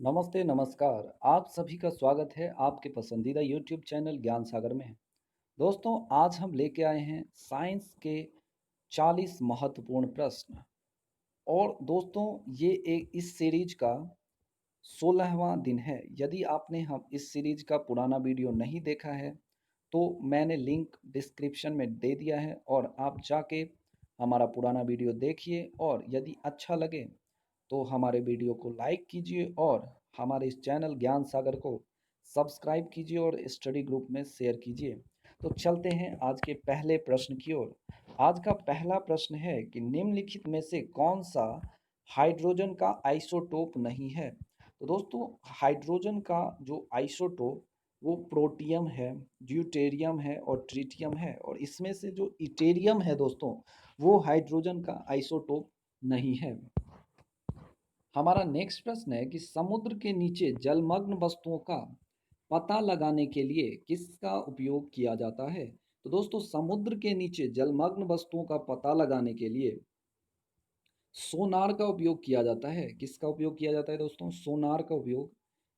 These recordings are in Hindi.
नमस्ते, नमस्कार। आप सभी का स्वागत है आपके पसंदीदा यूट्यूब चैनल ज्ञान सागर में। दोस्तों, आज हम लेके आए हैं साइंस के 40 महत्वपूर्ण प्रश्न। और दोस्तों, ये एक इस सीरीज का 16वां दिन है। यदि आपने हम इस सीरीज का पुराना वीडियो नहीं देखा है, तो मैंने लिंक डिस्क्रिप्शन में दे दिया है और आप जाके हमारा पुराना वीडियो देखिए और यदि अच्छा लगे तो हमारे वीडियो को लाइक कीजिए और हमारे इस चैनल ज्ञान सागर को सब्सक्राइब कीजिए और स्टडी ग्रुप में शेयर कीजिए। तो चलते हैं आज के पहले प्रश्न की ओर। आज का पहला प्रश्न है कि निम्नलिखित में से कौन सा हाइड्रोजन का आइसोटोप नहीं है। तो दोस्तों, हाइड्रोजन का जो आइसोटोप वो प्रोटियम है, ड्यूटेरियम है और ट्रिटियम है। और इसमें से जो इटेरियम है दोस्तों, वो हाइड्रोजन का आइसोटोप नहीं है। हमारा नेक्स्ट प्रश्न है कि समुद्र के नीचे जलमग्न वस्तुओं का पता लगाने के लिए किसका उपयोग किया जाता है। तो दोस्तों, समुद्र के नीचे जलमग्न वस्तुओं का पता लगाने के लिए सोनार का उपयोग किया जाता है। किसका उपयोग किया जाता है दोस्तों? सोनार का उपयोग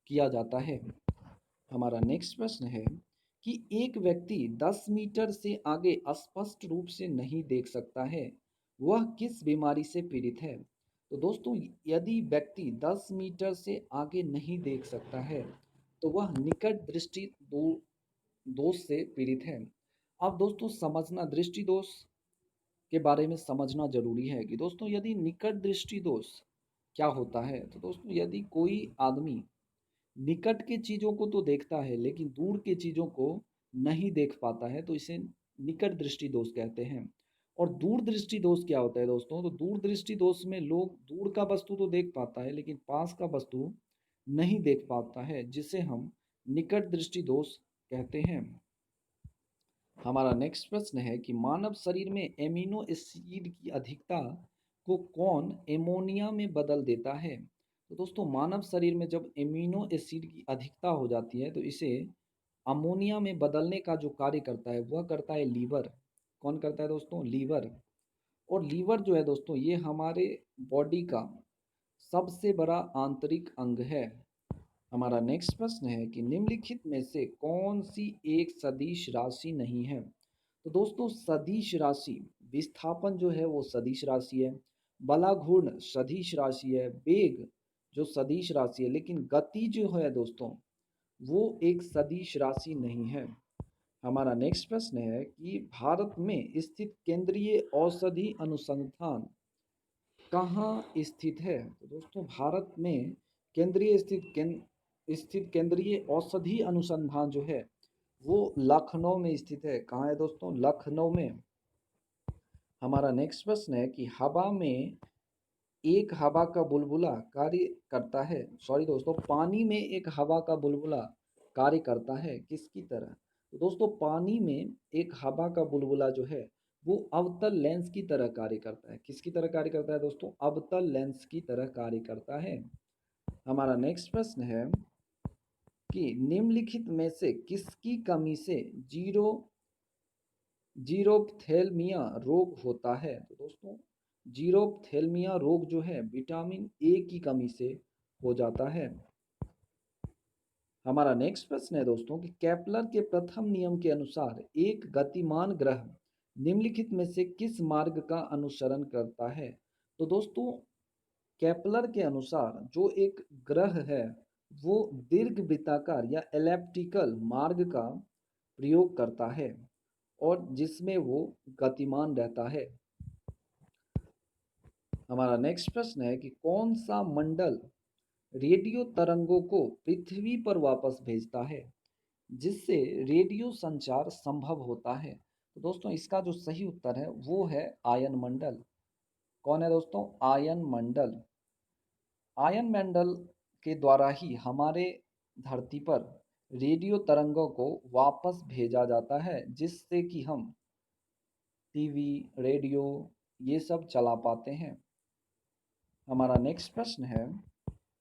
किया जाता है। हमारा नेक्स्ट प्रश्न है कि एक व्यक्ति 10 मीटर से आगे स्पष्ट रूप से नहीं देख सकता है, वह किस बीमारी से पीड़ित है। तो दोस्तों, यदि व्यक्ति 10 मीटर से आगे नहीं देख सकता है तो वह निकट दृष्टि दोष से पीड़ित है। अब दोस्तों, समझना दृष्टि दोष के बारे में समझना जरूरी है कि दोस्तों, यदि निकट दृष्टि दोष क्या होता है। तो दोस्तों, यदि कोई आदमी निकट की चीज़ों को तो देखता है लेकिन दूर की चीज़ों को नहीं देख पाता है, तो इसे निकट दृष्टि दोष कहते हैं। और दूर दृष्टि दोष क्या होता है दोस्तों? तो दूर दृष्टि दोष में लोग दूर का वस्तु तो देख पाता है लेकिन पास का वस्तु नहीं देख पाता है, जिसे हम निकट दृष्टि दोष कहते हैं। हमारा नेक्स्ट प्रश्न है कि मानव शरीर में एमिनो एसिड की अधिकता को कौन एमोनिया में बदल देता है। तो दोस्तों, मानव शरीर में जब एमिनो एसिड की अधिकता हो जाती है तो इसे अमोनिया में बदलने का जो कार्य करता है वह करता है लीवर। कौन करता है दोस्तों? लीवर। और लीवर जो है दोस्तों, ये हमारे बॉडी का सबसे बड़ा आंतरिक अंग है। हमारा नेक्स्ट प्रश्न है कि निम्नलिखित में से कौन सी एक सदिश राशि नहीं है। तो दोस्तों, सदिश राशि विस्थापन जो है वो सदिश राशि है, बलाघूर्ण सदिश राशि है, वेग जो सदिश राशि है, लेकिन गति जो है दोस्तों वो एक सदिश राशि नहीं है। हमारा नेक्स्ट प्रश्न है कि भारत में स्थित केंद्रीय औषधि अनुसंधान कहाँ स्थित है। तो दोस्तों, भारत में स्थित केंद्रीय औषधि अनुसंधान जो है वो लखनऊ में स्थित है। कहाँ है दोस्तों? लखनऊ में। हमारा नेक्स्ट प्रश्न है कि हवा में एक हवा का बुलबुला कार्य करता है, सॉरी दोस्तों, पानी में एक हवा का बुलबुला कार्य करता है किसकी तरह। तो दोस्तों, पानी में एक हवा का बुलबुला जो है वो अवतल लेंस की तरह कार्य करता है। किसकी तरह कार्य करता है दोस्तों? अवतल लेंस की तरह कार्य करता है। हमारा नेक्स्ट प्रश्न है कि निम्नलिखित में से किसकी कमी से जीरोप्थेल्मिया रोग होता है। तो दोस्तों, जीरोप्थेल्मिया रोग जो है विटामिन ए की कमी से हो जाता है। हमारा नेक्स्ट प्रश्न है दोस्तों कि केपलर के प्रथम नियम के अनुसार एक गतिमान ग्रह निम्नलिखित में से किस मार्ग का अनुसरण करता है। तो दोस्तों, केपलर के अनुसार जो एक ग्रह है वो दीर्घ वृत्ताकार या एलिप्टिकल मार्ग का प्रयोग करता है और जिसमें वो गतिमान रहता है। हमारा नेक्स्ट प्रश्न है कि कौन सा मंडल रेडियो तरंगों को पृथ्वी पर वापस भेजता है जिससे रेडियो संचार संभव होता है। तो दोस्तों, इसका जो सही उत्तर है वो है आयन मंडल। कौन है दोस्तों? आयन मंडल। आयन मंडल के द्वारा ही हमारे धरती पर रेडियो तरंगों को वापस भेजा जाता है, जिससे कि हम टीवी, रेडियो ये सब चला पाते हैं। हमारा नेक्स्ट प्रश्न है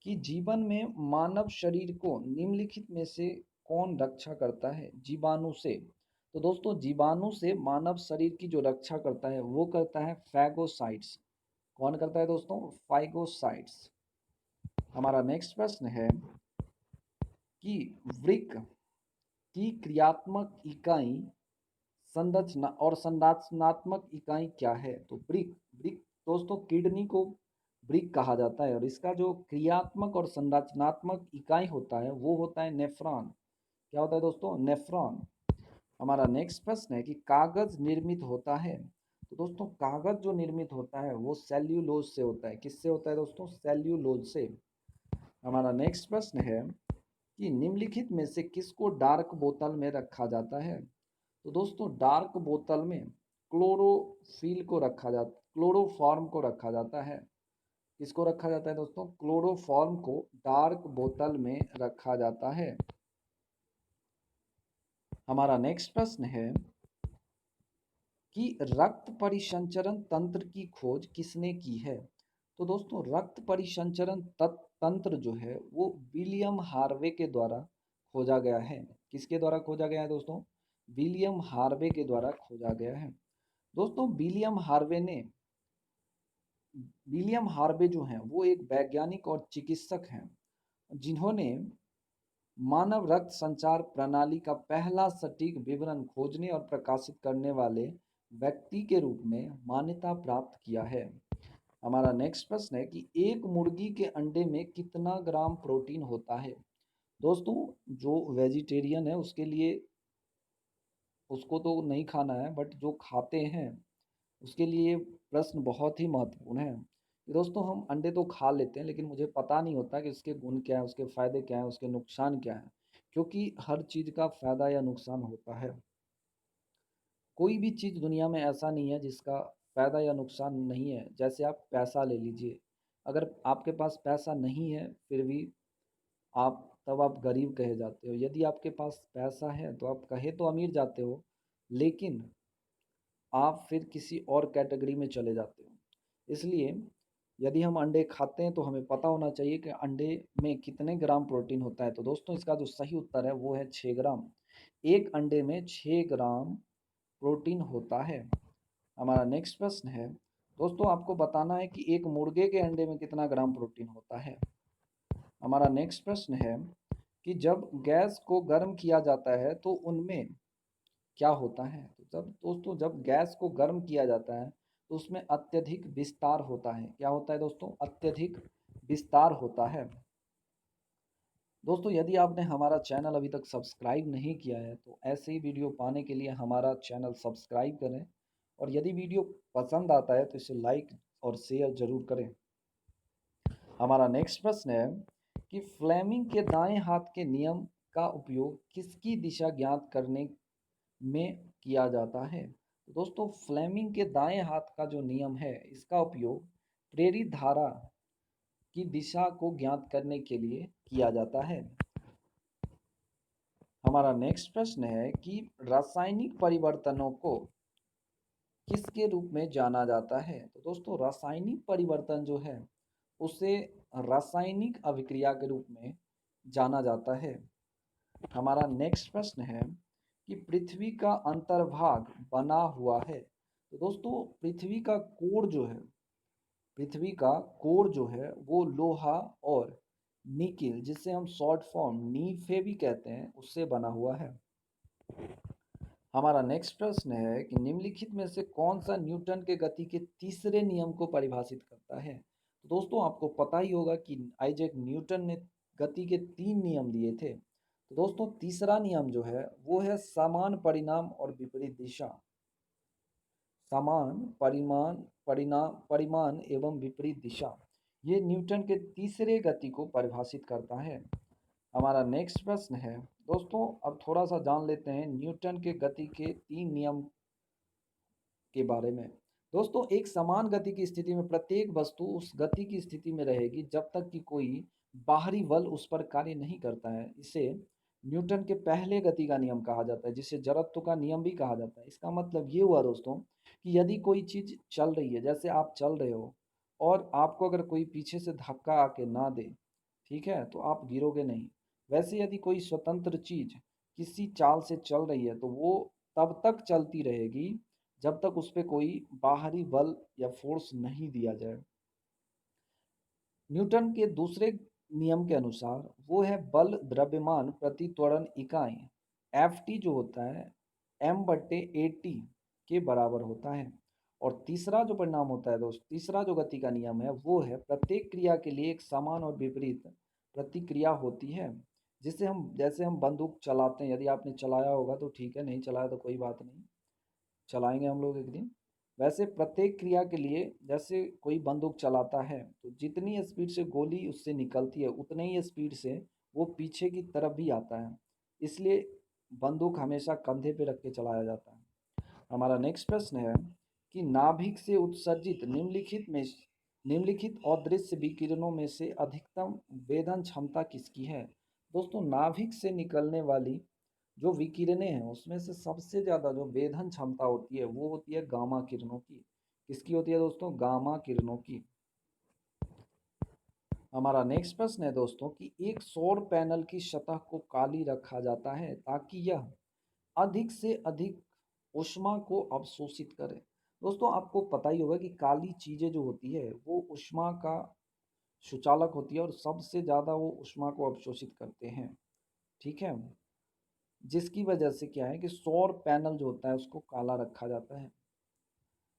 कि जीवन में मानव शरीर को निम्नलिखित में से कौन रक्षा करता है जीवाणु से। तो दोस्तों, जीवाणु से मानव शरीर की जो रक्षा करता है वो करता है फैगोसाइट्स। कौन करता है दोस्तों? फाइगोसाइट्स। हमारा नेक्स्ट प्रश्न है कि वृक्क की क्रियात्मक इकाई संरचना और संरचनात्मक इकाई क्या है? तो ब्रिक ब्रिक दोस्तों किडनी को ब्रिक कहा जाता है और इसका जो क्रियात्मक और संरचनात्मक इकाई होता है वो होता है नेफ्रॉन। क्या होता है दोस्तों? नेफ्रॉन। हमारा नेक्स्ट प्रश्न है कि कागज निर्मित होता है। तो दोस्तों कागज जो निर्मित होता है वो सेल्यूलोज से होता है। किससे होता है दोस्तों? सेल्यूलोज से। हमारा नेक्स्ट प्रश्न है कि निम्नलिखित में से किसको डार्क बोतल में रखा जाता है? तो दोस्तों डार्क बोतल में क्लोरोफिल को रखा जाता क्लोरोफॉर्म को रखा जाता है। किसको रखा जाता है दोस्तों? क्लोरोफॉर्म को डार्क बोतल में रखा जाता है। हमारा नेक्स्ट प्रश्न है कि रक्त परिसंचरण तंत्र की खोज किसने की है? तो दोस्तों रक्त परिसंचरण तंत्र जो है वो विलियम हार्वे के द्वारा खोजा गया है। किसके द्वारा खोजा गया है दोस्तों? विलियम हार्वे के द्वारा खोजा गया है। दोस्तों विलियम हार्वे जो हैं वो एक वैज्ञानिक और चिकित्सक हैं जिन्होंने मानव रक्त संचार प्रणाली का पहला सटीक विवरण खोजने और प्रकाशित करने वाले व्यक्ति के रूप में मान्यता प्राप्त किया है। हमारा नेक्स्ट प्रश्न है कि एक मुर्गी के अंडे में कितना ग्राम प्रोटीन होता है? दोस्तों जो वेजिटेरियन है उसके लिए उसको तो नहीं खाना है, बट जो खाते हैं उसके लिए प्रश्न बहुत ही महत्वपूर्ण है। दोस्तों हम अंडे तो खा लेते हैं लेकिन मुझे पता नहीं होता कि उसके गुण क्या है, उसके फायदे क्या है, उसके नुकसान क्या है, क्योंकि हर चीज़ का फायदा या नुकसान होता है। कोई भी चीज़ दुनिया में ऐसा नहीं है जिसका फायदा या नुकसान नहीं है। जैसे आप पैसा ले लीजिए, अगर आपके पास पैसा नहीं है फिर भी आप गरीब कहे जाते हो। यदि आपके पास पैसा है तो आप कहे तो अमीर जाते हो, लेकिन आप फिर किसी और कैटेगरी में चले जाते हो। इसलिए यदि हम अंडे खाते हैं तो हमें पता होना चाहिए कि अंडे में कितने ग्राम प्रोटीन होता है। तो दोस्तों इसका जो सही उत्तर है वो है 6 ग्राम। एक अंडे में 6 ग्राम प्रोटीन होता है। हमारा नेक्स्ट प्रश्न है दोस्तों, आपको बताना है कि एक मुर्गे के अंडे में कितना ग्राम प्रोटीन होता है। हमारा नेक्स्ट प्रश्न है कि जब गैस को गर्म किया जाता है तो उनमें क्या होता है? तो जब गैस को गर्म किया जाता है तो उसमें अत्यधिक विस्तार होता है। क्या होता है दोस्तों? अत्यधिक विस्तार होता है। दोस्तों यदि आपने हमारा चैनल अभी तक सब्सक्राइब नहीं किया है तो ऐसे ही वीडियो पाने के लिए हमारा चैनल सब्सक्राइब करें, और यदि वीडियो पसंद आता है तो इसे लाइक और शेयर जरूर करें। हमारा नेक्स्ट प्रश्न है कि फ्लेमिंग के दाएं हाथ के नियम का उपयोग किसकी दिशा ज्ञात करने में किया जाता है? तो दोस्तों फ्लेमिंग के दाएं हाथ का जो नियम है इसका उपयोग प्रेरित धारा की दिशा को ज्ञात करने के लिए किया जाता है। हमारा नेक्स्ट प्रश्न है कि रासायनिक परिवर्तनों को किसके रूप में जाना जाता है? तो दोस्तों रासायनिक परिवर्तन जो है उसे रासायनिक अभिक्रिया के रूप में जाना जाता है। हमारा नेक्स्ट प्रश्न है कि पृथ्वी का अंतर्भाग बना हुआ है। तो दोस्तों पृथ्वी का कोर जो है वो लोहा और निकिल, जिसे हम शॉर्ट फॉर्म नीफे भी कहते हैं, उससे बना हुआ है। हमारा नेक्स्ट प्रश्न है कि निम्नलिखित में से कौन सा न्यूटन के गति के तीसरे नियम को परिभाषित करता है? तो दोस्तों आपको पता ही होगा कि आइजैक न्यूटन ने गति के 3 नियम दिए थे। तो दोस्तों तीसरा नियम जो है वो है समान परिणाम और विपरीत दिशा। समान परिमाण परिणाम परिमाण एवं विपरीत दिशा, ये न्यूटन के तीसरे गति को परिभाषित करता है। हमारा नेक्स्ट प्रश्न है दोस्तों, अब थोड़ा सा जान लेते हैं न्यूटन के गति के 3 नियम के बारे में। दोस्तों एक समान गति की स्थिति में प्रत्येक वस्तु उस गति की स्थिति में रहेगी जब तक कि कोई बाहरी बल उस पर कार्य नहीं करता है। इसे न्यूटन के पहले गति का नियम कहा जाता है, जिसे जड़त्व का नियम भी कहा जाता है। इसका मतलब ये हुआ दोस्तों कि यदि कोई चीज चल रही है, जैसे आप चल रहे हो और आपको अगर कोई पीछे से धक्का आके ना दे, ठीक है, तो आप गिरोगे नहीं। वैसे यदि कोई स्वतंत्र चीज किसी चाल से चल रही है तो वो तब तक चलती रहेगी जब तक उस पे कोई बाहरी बल या फोर्स नहीं दिया जाए। न्यूटन के दूसरे नियम के अनुसार वो है बल द्रव्यमान प्रति त्वरण इकाई, Ft जो होता है m/at के बराबर होता है। और तीसरा जो परिणाम होता है दोस्त, तीसरा जो गति का नियम है वो है प्रत्येक क्रिया के लिए एक समान और विपरीत प्रतिक्रिया होती है। जिससे हम, जैसे हम बंदूक चलाते हैं, यदि आपने चलाया होगा तो ठीक है, नहीं चलाया तो कोई बात नहीं, चलाएंगे हम लोग एक दिन। वैसे प्रत्येक क्रिया के लिए, जैसे कोई बंदूक चलाता है तो जितनी स्पीड से गोली उससे निकलती है उतनी ही स्पीड से वो पीछे की तरफ भी आता है। इसलिए बंदूक हमेशा कंधे पे रख के चलाया जाता है। हमारा नेक्स्ट प्रश्न है कि नाभिक से उत्सर्जित निम्नलिखित अदृश्य विकिरणों में से अधिकतम वेधन क्षमता किसकी है। दोस्तों, नाभिक से निकलने वाली जो विकिरणें हैं उसमें से सबसे ज़्यादा जो वेधन क्षमता होती है वो होती है गामा किरणों की। किसकी होती है दोस्तों? गामा किरणों की। हमारा नेक्स्ट प्रश्न है दोस्तों कि एक सौर पैनल की सतह को काली रखा जाता है ताकि यह अधिक से अधिक ऊष्मा को अवशोषित करे। दोस्तों, आपको पता ही होगा कि काली चीज़ें जो होती है वो ऊष्मा का सुचालक होती है और सबसे ज़्यादा वो ऊष्मा को अवशोषित करते हैं। ठीक है, जिसकी वजह से क्या है कि सौर पैनल जो होता है उसको काला रखा जाता है।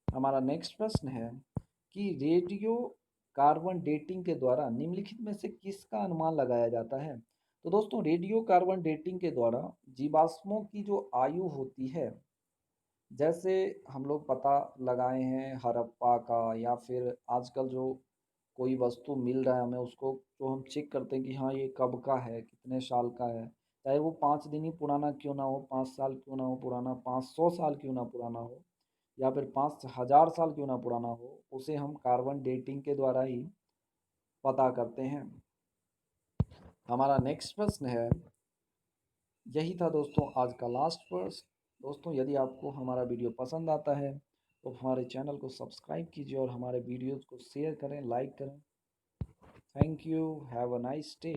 हमारा नेक्स्ट प्रश्न है कि रेडियो कार्बन डेटिंग के द्वारा निम्नलिखित में से किसका अनुमान लगाया जाता है। तो दोस्तों, रेडियो कार्बन डेटिंग के द्वारा जीवाश्मों की जो आयु होती है, जैसे हम लोग पता लगाए हैं हड़प्पा का, या फिर आजकल जो कोई वस्तु मिल रहा है हमें, उसको जो हम चेक करते हैं कि हाँ ये कब का है, कितने साल का है, चाहे वो 5 दिन ही पुराना क्यों ना हो, 5 साल क्यों ना हो पुराना, 500 साल क्यों ना पुराना हो, या फिर 5000 साल क्यों ना पुराना हो, उसे हम कार्बन डेटिंग के द्वारा ही पता करते हैं। हमारा नेक्स्ट प्रश्न है, यही था दोस्तों आज का लास्ट प्रश्न। दोस्तों, यदि आपको हमारा वीडियो पसंद आता है तो हमारे चैनल को सब्सक्राइब कीजिए और हमारे वीडियोज़ को शेयर करें, लाइक करें। Thank you, have a nice day.